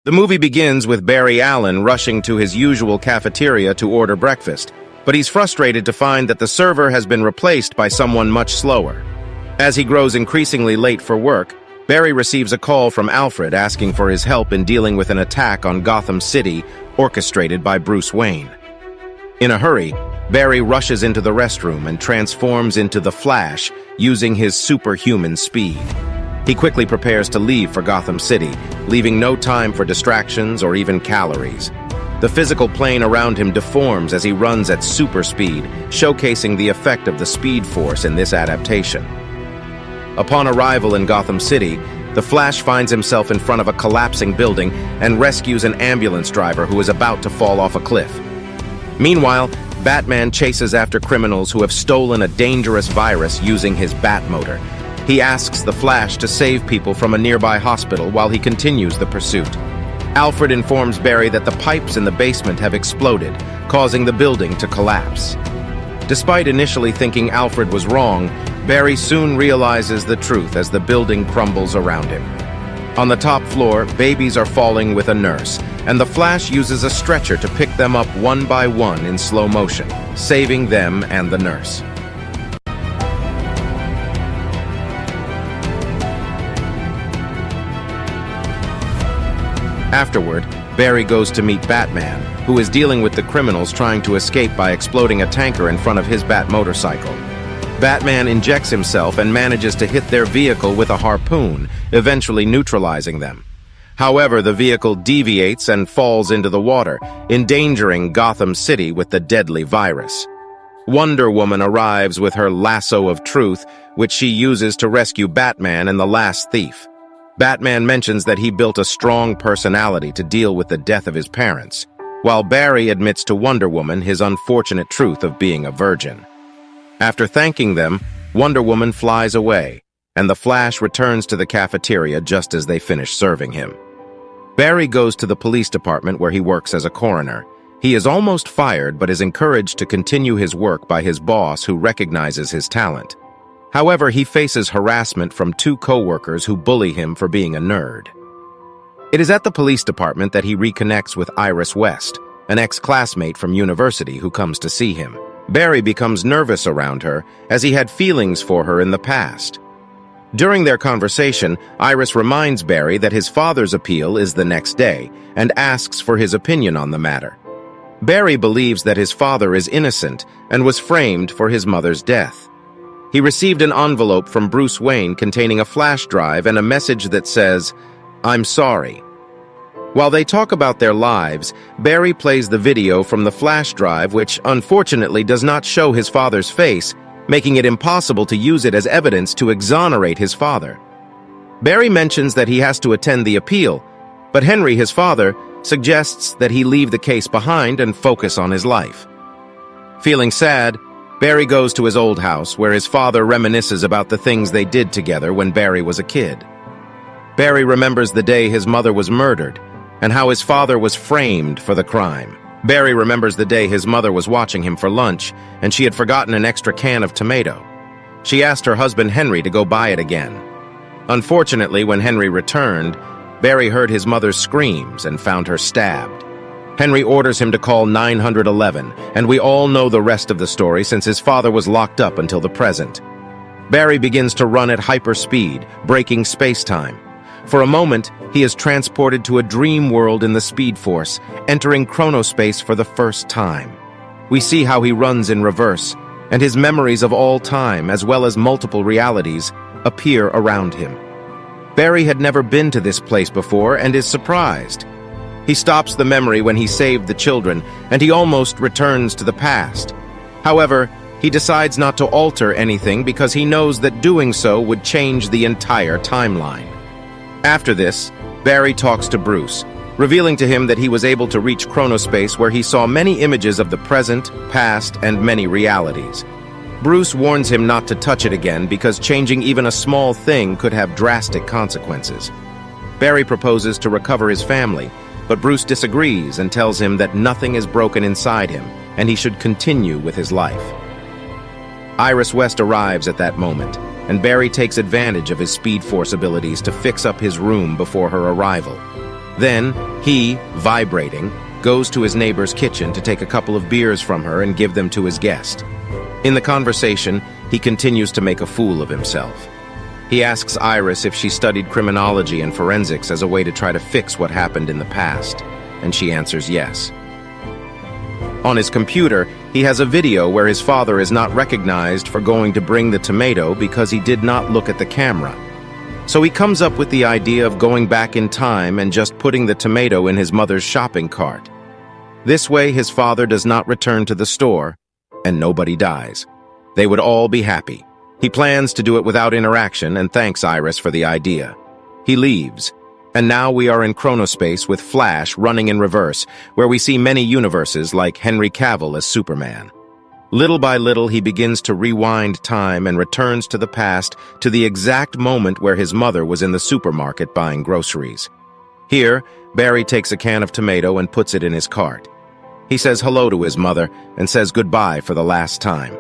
The movie begins with Barry Allen rushing to his usual cafeteria to order breakfast, but he's frustrated to find that the server has been replaced by someone much slower. As he grows increasingly late for work, Barry receives a call from Alfred asking for his help in dealing with an attack on Gotham City orchestrated by Bruce Wayne. In a hurry, Barry rushes into the restroom and transforms into the Flash using his superhuman speed. He quickly prepares to leave for Gotham City, leaving no time for distractions or even calories. The physical plane around him deforms as he runs at super speed, showcasing the effect of the Speed Force in this adaptation. Upon arrival in Gotham City, the Flash finds himself in front of a collapsing building and rescues an ambulance driver who is about to fall off a cliff. Meanwhile, Batman chases after criminals who have stolen a dangerous virus using his Batmotor. He asks the Flash to save people from a nearby hospital while he continues the pursuit. Alfred informs Barry that the pipes in the basement have exploded, causing the building to collapse. Despite initially thinking Alfred was wrong, Barry soon realizes the truth as the building crumbles around him. On the top floor, babies are falling with a nurse, and the Flash uses a stretcher to pick them up one by one in slow motion, saving them and the nurse. Afterward, Barry goes to meet Batman, who is dealing with the criminals trying to escape by exploding a tanker in front of his Bat motorcycle. Batman injects himself and manages to hit their vehicle with a harpoon, eventually neutralizing them. However, the vehicle deviates and falls into the water, endangering Gotham City with the deadly virus. Wonder Woman arrives with her lasso of truth, which she uses to rescue Batman and the last thief. Batman mentions that he built a strong personality to deal with the death of his parents, while Barry admits to Wonder Woman his unfortunate truth of being a virgin. After thanking them, Wonder Woman flies away, and the Flash returns to the cafeteria just as they finish serving him. Barry goes to the police department where he works as a coroner. He is almost fired but is encouraged to continue his work by his boss who recognizes his talent. However, he faces harassment from two co-workers who bully him for being a nerd. It is at the police department that he reconnects with Iris West, an ex-classmate from university who comes to see him. Barry becomes nervous around her, as he had feelings for her in the past. During their conversation, Iris reminds Barry that his father's appeal is the next day, and asks for his opinion on the matter. Barry believes that his father is innocent and was framed for his mother's death. He received an envelope from Bruce Wayne containing a flash drive and a message that says, "I'm sorry." While they talk about their lives, Barry plays the video from the flash drive, which unfortunately does not show his father's face, making it impossible to use it as evidence to exonerate his father. Barry mentions that he has to attend the appeal, but Henry, his father, suggests that he leave the case behind and focus on his life. Feeling sad, Barry goes to his old house, where his father reminisces about the things they did together when Barry was a kid. Barry remembers the day his mother was murdered, and how his father was framed for the crime. Barry remembers the day his mother was watching him for lunch, and she had forgotten an extra can of tomato. She asked her husband Henry to go buy it again. Unfortunately, when Henry returned, Barry heard his mother's screams and found her stabbed. Henry orders him to call 911, and we all know the rest of the story since his father was locked up until the present. Barry begins to run at hyperspeed, breaking space-time. For a moment, he is transported to a dream world in the Speed Force, entering chronospace for the first time. We see how he runs in reverse, and his memories of all time, as well as multiple realities, appear around him. Barry had never been to this place before and is surprised. He stops the memory when he saved the children, and he almost returns to the past. However, he decides not to alter anything because he knows that doing so would change the entire timeline. After this, Barry talks to Bruce, revealing to him that he was able to reach chronospace where he saw many images of the present, past, and many realities. Bruce warns him not to touch it again because changing even a small thing could have drastic consequences. Barry proposes to recover his family, but Bruce disagrees and tells him that nothing is broken inside him and he should continue with his life. Iris West arrives at that moment, and Barry takes advantage of his Speed Force abilities to fix up his room before her arrival. Then, he, vibrating, goes to his neighbor's kitchen to take a couple of beers from her and give them to his guest. In the conversation, he continues to make a fool of himself. He asks Iris if she studied criminology and forensics as a way to try to fix what happened in the past, and she answers yes. On his computer, he has a video where his father is not recognized for going to bring the tomato because he did not look at the camera. So he comes up with the idea of going back in time and just putting the tomato in his mother's shopping cart. This way, his father does not return to the store, and nobody dies. They would all be happy. He plans to do it without interaction and thanks Iris for the idea. He leaves, and now we are in chronospace with Flash running in reverse, where we see many universes like Henry Cavill as Superman. Little by little, he begins to rewind time and returns to the past to the exact moment where his mother was in the supermarket buying groceries. Here, Barry takes a can of tomato and puts it in his cart. He says hello to his mother and says goodbye for the last time.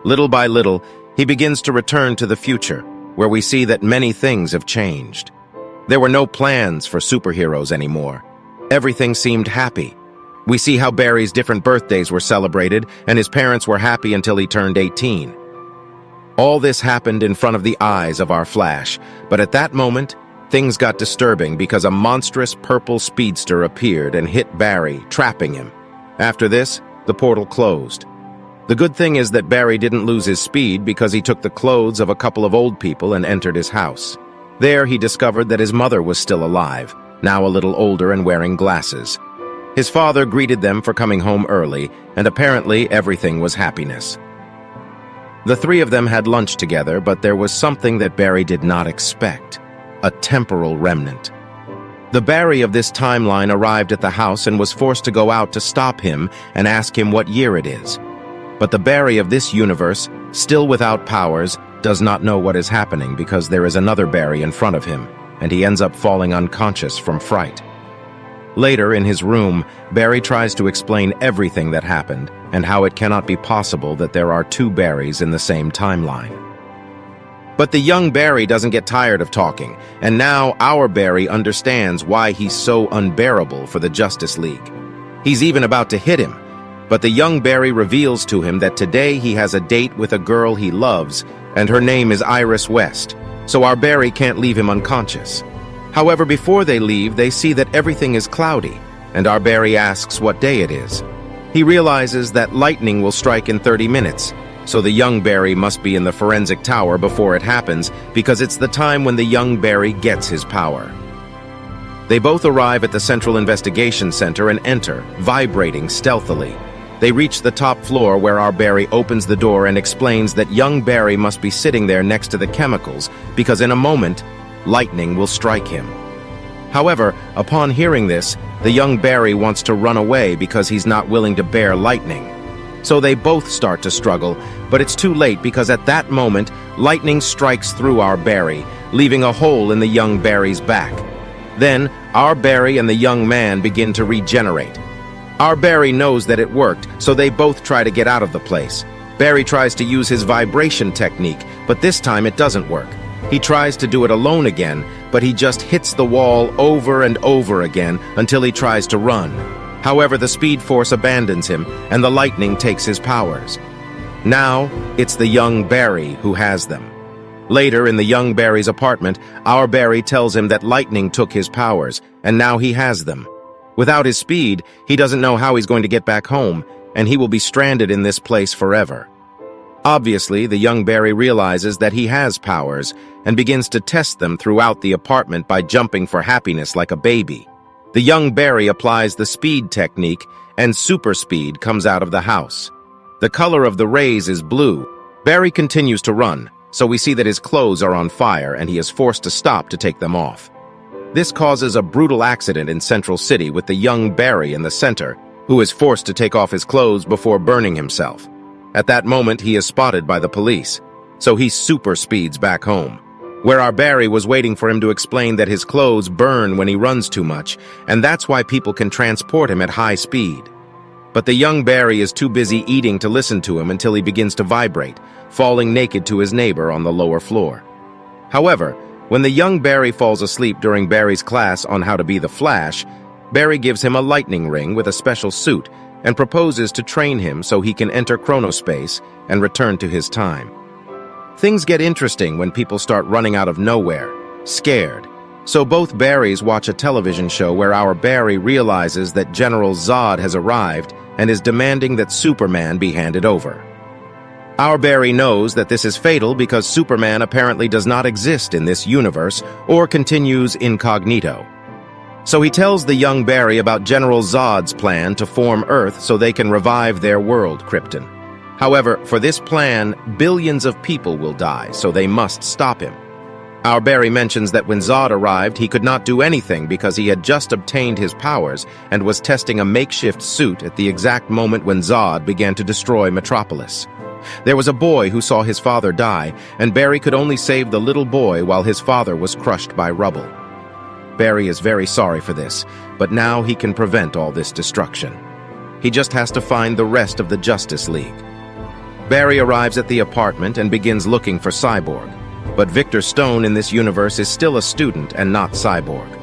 Little by little, he begins to return to the future, where we see that many things have changed. There were no plans for superheroes anymore. Everything seemed happy. We see how Barry's different birthdays were celebrated, and his parents were happy until he turned 18. All this happened in front of the eyes of our Flash, but at that moment, things got disturbing because a monstrous purple speedster appeared and hit Barry, trapping him. After this, the portal closed. The good thing is that Barry didn't lose his speed because he took the clothes of a couple of old people and entered his house. There, he discovered that his mother was still alive, now a little older and wearing glasses. His father greeted them for coming home early, and apparently everything was happiness. The three of them had lunch together, but there was something that Barry did not expect: a temporal remnant. The Barry of this timeline arrived at the house and was forced to go out to stop him and ask him what year it is. But the Barry of this universe, still without powers, does not know what is happening because there is another Barry in front of him, and he ends up falling unconscious from fright. Later, in his room, Barry tries to explain everything that happened and how it cannot be possible that there are two Barrys in the same timeline. But the young Barry doesn't get tired of talking, and now our Barry understands why he's so unbearable for the Justice League. He's even about to hit him, but the young Barry reveals to him that today he has a date with a girl he loves, and her name is Iris West, so our Barry can't leave him unconscious. However, before they leave, they see that everything is cloudy, and our Barry asks what day it is. He realizes that lightning will strike in 30 minutes, so the young Barry must be in the forensic tower before it happens, because it's the time when the young Barry gets his power. They both arrive at the Central Investigation Center and enter, vibrating stealthily. They reach the top floor where our Barry opens the door and explains that young Barry must be sitting there next to the chemicals, because in a moment, lightning will strike him. However, upon hearing this, the young Barry wants to run away because he's not willing to bear lightning. So they both start to struggle, but it's too late because at that moment, lightning strikes through our Barry, leaving a hole in the young Barry's back. Then, our Barry and the young man begin to regenerate. Our Barry knows that it worked, so they both try to get out of the place. Barry tries to use his vibration technique, but this time it doesn't work. He tries to do it alone again, but he just hits the wall over and over again until he tries to run. However, the Speed Force abandons him, and the lightning takes his powers. Now, it's the young Barry who has them. Later, in the young Barry's apartment, our Barry tells him that lightning took his powers, and now he has them. Without his speed, he doesn't know how he's going to get back home, and he will be stranded in this place forever. Obviously, the young Barry realizes that he has powers and begins to test them throughout the apartment by jumping for happiness like a baby. The young Barry applies the speed technique, and super speed comes out of the house. The color of the rays is blue. Barry continues to run, so we see that his clothes are on fire and he is forced to stop to take them off. This causes a brutal accident in Central City with the young Barry in the center, who is forced to take off his clothes before burning himself. At that moment, he is spotted by the police, so he super speeds back home, where our Barry was waiting for him to explain that his clothes burn when he runs too much, and that's why people can transport him at high speed. But the young Barry is too busy eating to listen to him until he begins to vibrate, falling naked to his neighbor on the lower floor. However, When the young Barry falls asleep during Barry's class on how to be the Flash, Barry gives him a lightning ring with a special suit and proposes to train him so he can enter chronospace and return to his time. Things get interesting when people start running out of nowhere, scared. So both Barrys watch a television show where our Barry realizes that General Zod has arrived and is demanding that Superman be handed over. Our Barry knows that this is fatal because Superman apparently does not exist in this universe or continues incognito. So he tells the young Barry about General Zod's plan to form Earth so they can revive their world, Krypton. However, for this plan, billions of people will die, so they must stop him. Our Barry mentions that when Zod arrived, he could not do anything because he had just obtained his powers and was testing a makeshift suit at the exact moment when Zod began to destroy Metropolis. There was a boy who saw his father die, and Barry could only save the little boy while his father was crushed by rubble. Barry is very sorry for this, but now he can prevent all this destruction. He just has to find the rest of the Justice League. Barry arrives at the apartment and begins looking for Cyborg, but Victor Stone in this universe is still a student and not Cyborg.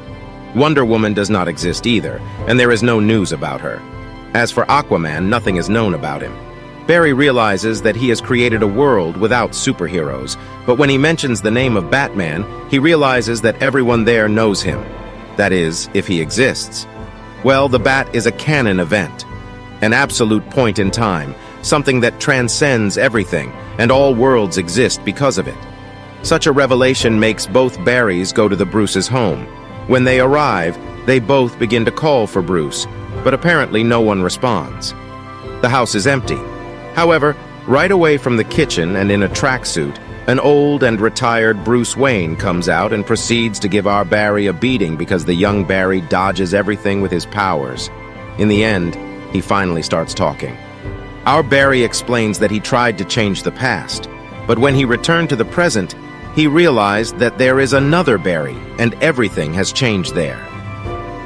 Wonder Woman does not exist either, and there is no news about her. As for Aquaman, nothing is known about him. Barry realizes that he has created a world without superheroes, but when he mentions the name of Batman, he realizes that everyone there knows him. That is, if he exists. Well, the Bat is a canon event, an absolute point in time, something that transcends everything, and all worlds exist because of it. Such a revelation makes both Barrys go to the Bruce's home. When they arrive, they both begin to call for Bruce, but apparently no one responds. The house is empty. However, right away from the kitchen and in a tracksuit, an old and retired Bruce Wayne comes out and proceeds to give our Barry a beating because the young Barry dodges everything with his powers. In the end, he finally starts talking. Our Barry explains that he tried to change the past, but when he returned to the present, he realized that there is another Barry, and everything has changed there.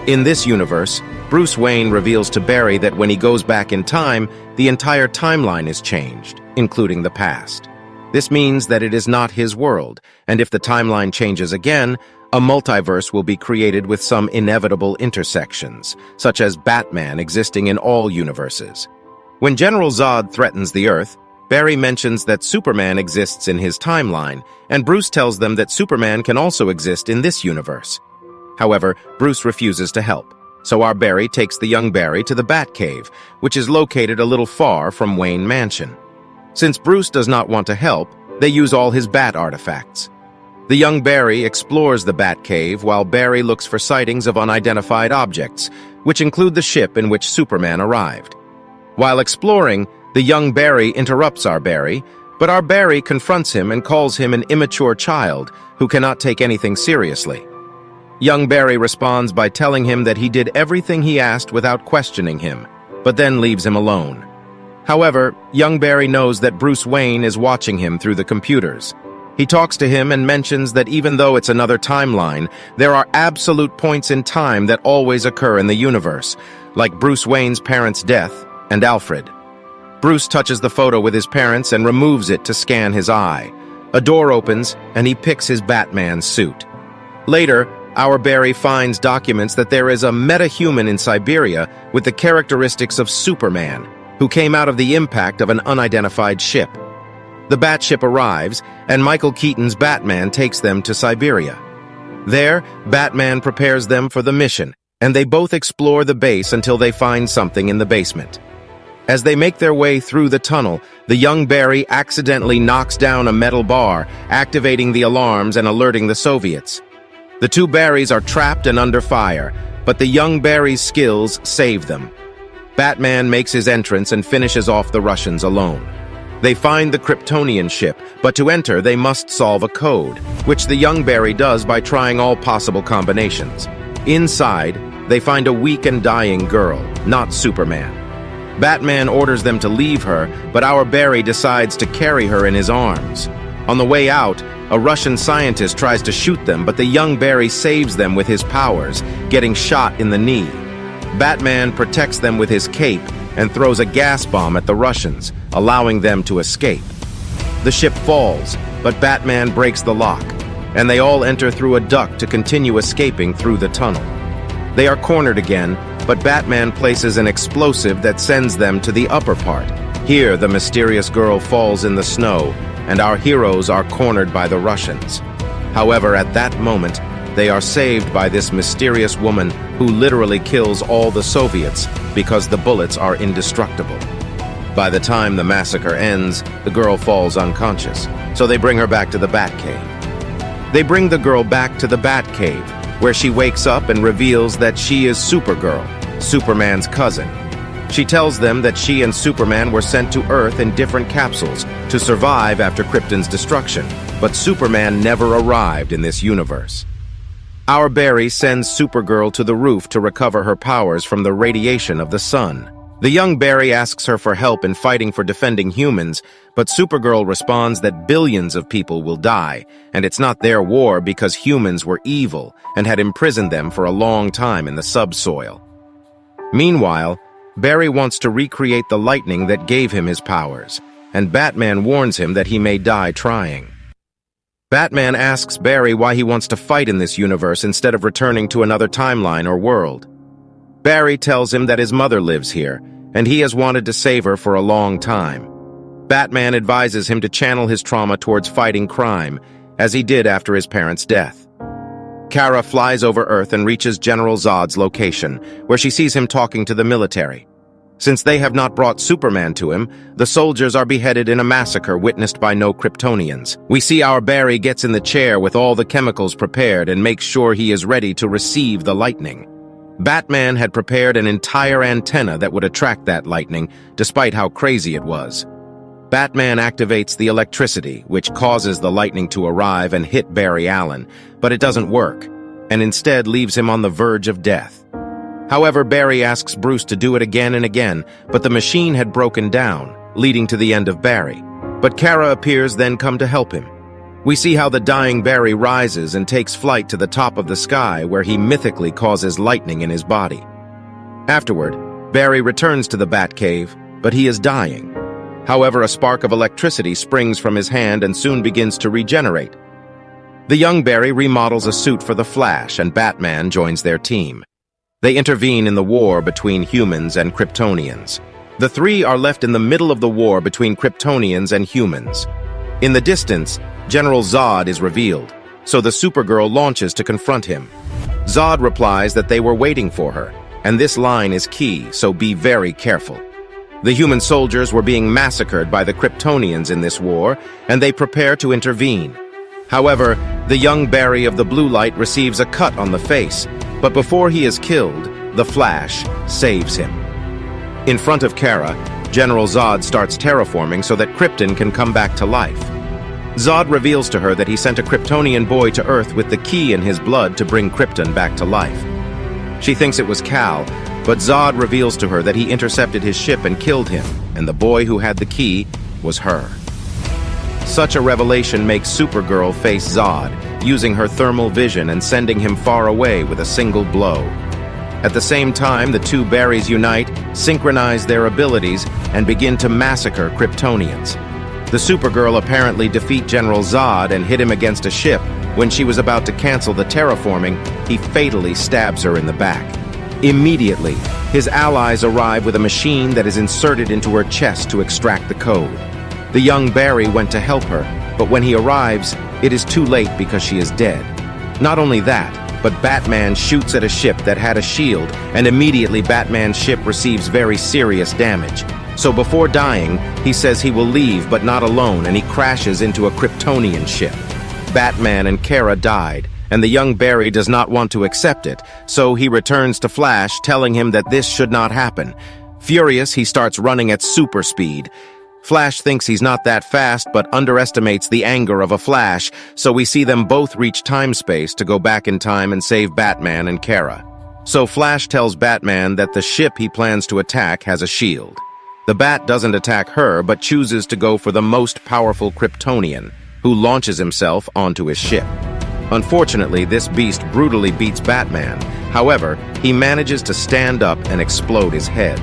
In this universe, Bruce Wayne reveals to Barry that when he goes back in time, the entire timeline is changed, including the past. This means that it is not his world, and if the timeline changes again, a multiverse will be created with some inevitable intersections, such as Batman existing in all universes. When General Zod threatens the Earth, Barry mentions that Superman exists in his timeline, and Bruce tells them that Superman can also exist in this universe. However, Bruce refuses to help. So our Barry takes the young Barry to the Batcave, which is located a little far from Wayne Mansion. Since Bruce does not want to help, they use all his Bat artifacts. The young Barry explores the Batcave while Barry looks for sightings of unidentified objects, which include the ship in which Superman arrived. While exploring, the young Barry interrupts our Barry, but our Barry confronts him and calls him an immature child who cannot take anything seriously. Young Barry responds by telling him that he did everything he asked without questioning him, but then leaves him alone. However, young Barry knows that Bruce Wayne is watching him through the computers. He talks to him and mentions that even though it's another timeline, there are absolute points in time that always occur in the universe, like Bruce Wayne's parents' death and Alfred. Bruce touches the photo with his parents and removes it to scan his eye. A door opens, and he picks his Batman suit. Later, our Barry finds documents that there is a metahuman in Siberia with the characteristics of Superman, who came out of the impact of an unidentified ship. The Batship arrives, and Michael Keaton's Batman takes them to Siberia. There, Batman prepares them for the mission, and they both explore the base until they find something in the basement. As they make their way through the tunnel, the young Barry accidentally knocks down a metal bar, activating the alarms and alerting the Soviets. The two Barrys are trapped and under fire, but the young Barry's skills save them. Batman makes his entrance and finishes off the Russians alone. They find the Kryptonian ship, but to enter they must solve a code, which the young Barry does by trying all possible combinations. Inside, they find a weak and dying girl, not Superman. Batman orders them to leave her, but our Barry decides to carry her in his arms. On the way out, a Russian scientist tries to shoot them, but the young Barry saves them with his powers, getting shot in the knee. Batman protects them with his cape and throws a gas bomb at the Russians, allowing them to escape. The ship falls, but Batman breaks the lock. and they all enter through a duct to continue escaping through the tunnel. They are cornered again, but Batman places an explosive that sends them to the upper part. Here, the mysterious girl falls in the snow, and our heroes are cornered by the Russians. However, at that moment, they are saved by this mysterious woman who literally kills all the Soviets because the bullets are indestructible. By the time the massacre ends, the girl falls unconscious, so they bring her back to the Batcave. They bring the girl back to the Batcave, where she wakes up and reveals that she is Supergirl, Superman's cousin. She tells them that she and Superman were sent to Earth in different capsules to survive after Krypton's destruction, but Superman never arrived in this universe. Our Barry sends Supergirl to the roof to recover her powers from the radiation of the sun. The young Barry asks her for help in fighting for defending humans, but Supergirl responds that billions of people will die, and it's not their war because humans were evil and had imprisoned them for a long time in the subsoil. Meanwhile, Barry wants to recreate the lightning that gave him his powers, and Batman warns him that he may die trying. Batman asks Barry why he wants to fight in this universe instead of returning to another timeline or world. Barry tells him that his mother lives here, and he has wanted to save her for a long time. Batman advises him to channel his trauma towards fighting crime, as he did after his parents' death. Kara flies over Earth and reaches General Zod's location, where she sees him talking to the military. Since they have not brought Superman to him, the soldiers are beheaded in a massacre witnessed by no Kryptonians. We see our Barry gets in the chair with all the chemicals prepared and makes sure he is ready to receive the lightning. Batman had prepared an entire antenna that would attract that lightning, despite how crazy it was. Batman activates the electricity, which causes the lightning to arrive and hit Barry Allen, but it doesn't work, and instead leaves him on the verge of death. However, Barry asks Bruce to do it again and again, but the machine had broken down, leading to the end of Barry. But Kara appears then come to help him. We see how the dying Barry rises and takes flight to the top of the sky, where he mythically causes lightning in his body. Afterward, Barry returns to the Batcave, but he is dying. However, a spark of electricity springs from his hand and soon begins to regenerate. The young Barry remodels a suit for the Flash, and Batman joins their team. They intervene in the war between humans and Kryptonians. The three are left in the middle of the war between Kryptonians and humans. In the distance, General Zod is revealed, so the Supergirl launches to confront him. Zod replies that they were waiting for her, and this line is key, so be very careful. The human soldiers were being massacred by the Kryptonians in this war, and they prepare to intervene. However, the young Barry of the blue light receives a cut on the face, but before he is killed, the Flash saves him. In front of Kara, General Zod starts terraforming so that Krypton can come back to life. Zod reveals to her that he sent a Kryptonian boy to Earth with the key in his blood to bring Krypton back to life. She thinks it was Kal, but Zod reveals to her that he intercepted his ship and killed him, and the boy who had the key was her. Such a revelation makes Supergirl face Zod, using her thermal vision and sending him far away with a single blow. At the same time, the two Barrys unite, synchronize their abilities, and begin to massacre Kryptonians. The Supergirl apparently defeat General Zod and hit him against a ship. When she was about to cancel the terraforming, he fatally stabs her in the back. Immediately, his allies arrive with a machine that is inserted into her chest to extract the code. The young Barry went to help her, but when he arrives, it is too late because she is dead. Not only that, but Batman shoots at a ship that had a shield, and immediately Batman's ship receives very serious damage. So before dying, he says he will leave but not alone, and he crashes into a Kryptonian ship. Batman and Kara died, and the young Barry does not want to accept it, so he returns to Flash, telling him that this should not happen. Furious, he starts running at super speed. Flash thinks he's not that fast, but underestimates the anger of a Flash, so we see them both reach time-space to go back in time and save Batman and Kara. So Flash tells Batman that the ship he plans to attack has a shield. The Bat doesn't attack her, but chooses to go for the most powerful Kryptonian, who launches himself onto his ship. Unfortunately, this beast brutally beats Batman. However, he manages to stand up and explode his head.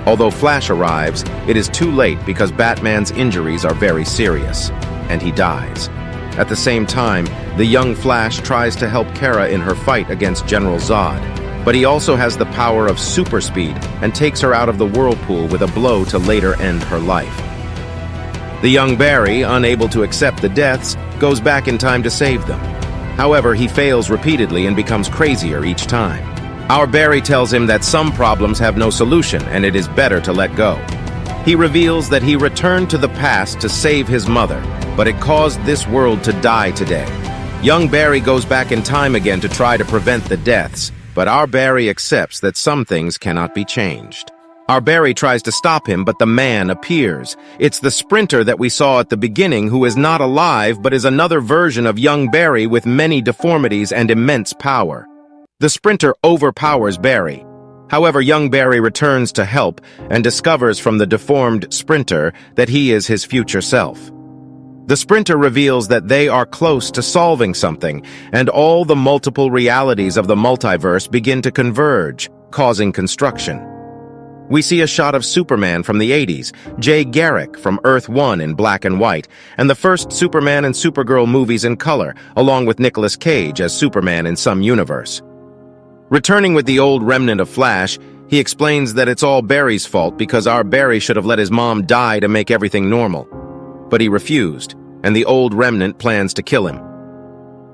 Although Flash arrives, it is too late because Batman's injuries are very serious, and he dies. At the same time, the young Flash tries to help Kara in her fight against General Zod, but he also has the power of super speed and takes her out of the whirlpool with a blow to later end her life. The young Barry, unable to accept the deaths, goes back in time to save them. However, he fails repeatedly and becomes crazier each time. Our Barry tells him that some problems have no solution and it is better to let go. He reveals that he returned to the past to save his mother, but it caused this world to die today. Young Barry goes back in time again to try to prevent the deaths, but our Barry accepts that some things cannot be changed. Our Barry tries to stop him, but the man appears. It's the Sprinter that we saw at the beginning who is not alive but is another version of young Barry with many deformities and immense power. The Sprinter overpowers Barry. However, young Barry returns to help and discovers from the deformed Sprinter that he is his future self. The Sprinter reveals that they are close to solving something, and all the multiple realities of the multiverse begin to converge, causing construction. We see a shot of Superman from the 80s, Jay Garrick from Earth 1 in black and white, and the first Superman and Supergirl movies in color, along with Nicolas Cage as Superman in some universe. Returning with the old remnant of Flash, he explains that it's all Barry's fault because our Barry should have let his mom die to make everything normal. But he refused, and the old remnant plans to kill him.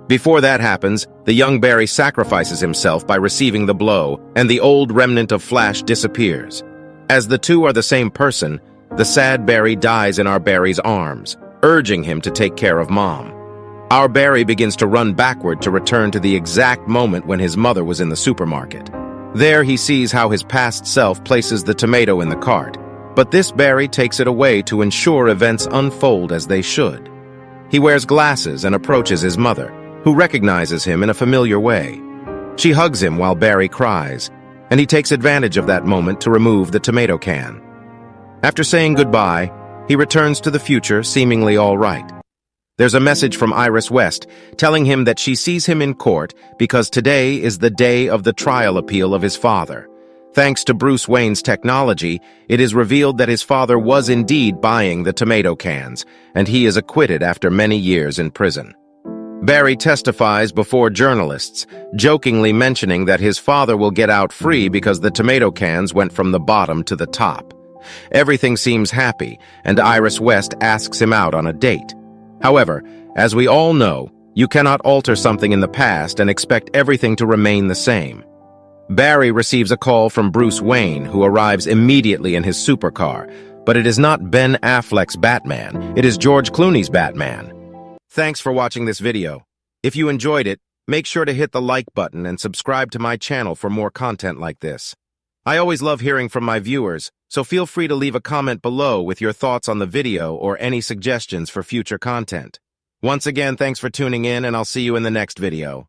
Before that happens, the young Barry sacrifices himself by receiving the blow, and the old remnant of Flash disappears. As the two are the same person, the sad Barry dies in our Barry's arms, urging him to take care of Mom. Our Barry begins to run backward to return to the exact moment when his mother was in the supermarket. There he sees how his past self places the tomato in the cart, but this Barry takes it away to ensure events unfold as they should. He wears glasses and approaches his mother, who recognizes him in a familiar way. She hugs him while Barry cries, and he takes advantage of that moment to remove the tomato can. After saying goodbye, he returns to the future seemingly all right. There's a message from Iris West telling him that she sees him in court because today is the day of the trial appeal of his father. Thanks to Bruce Wayne's technology, it is revealed that his father was indeed buying the tomato cans, and he is acquitted after many years in prison. Barry testifies before journalists, jokingly mentioning that his father will get out free because the tomato cans went from the bottom to the top. Everything seems happy, and Iris West asks him out on a date. However, as we all know, you cannot alter something in the past and expect everything to remain the same. Barry receives a call from Bruce Wayne, who arrives immediately in his supercar, but it is not Ben Affleck's Batman, it is George Clooney's Batman. Thanks for watching this video. If you enjoyed it, make sure to hit the like button and subscribe to my channel for more content like this. I always love hearing from my viewers, so feel free to leave a comment below with your thoughts on the video or any suggestions for future content. Once again, thanks for tuning in, and I'll see you in the next video.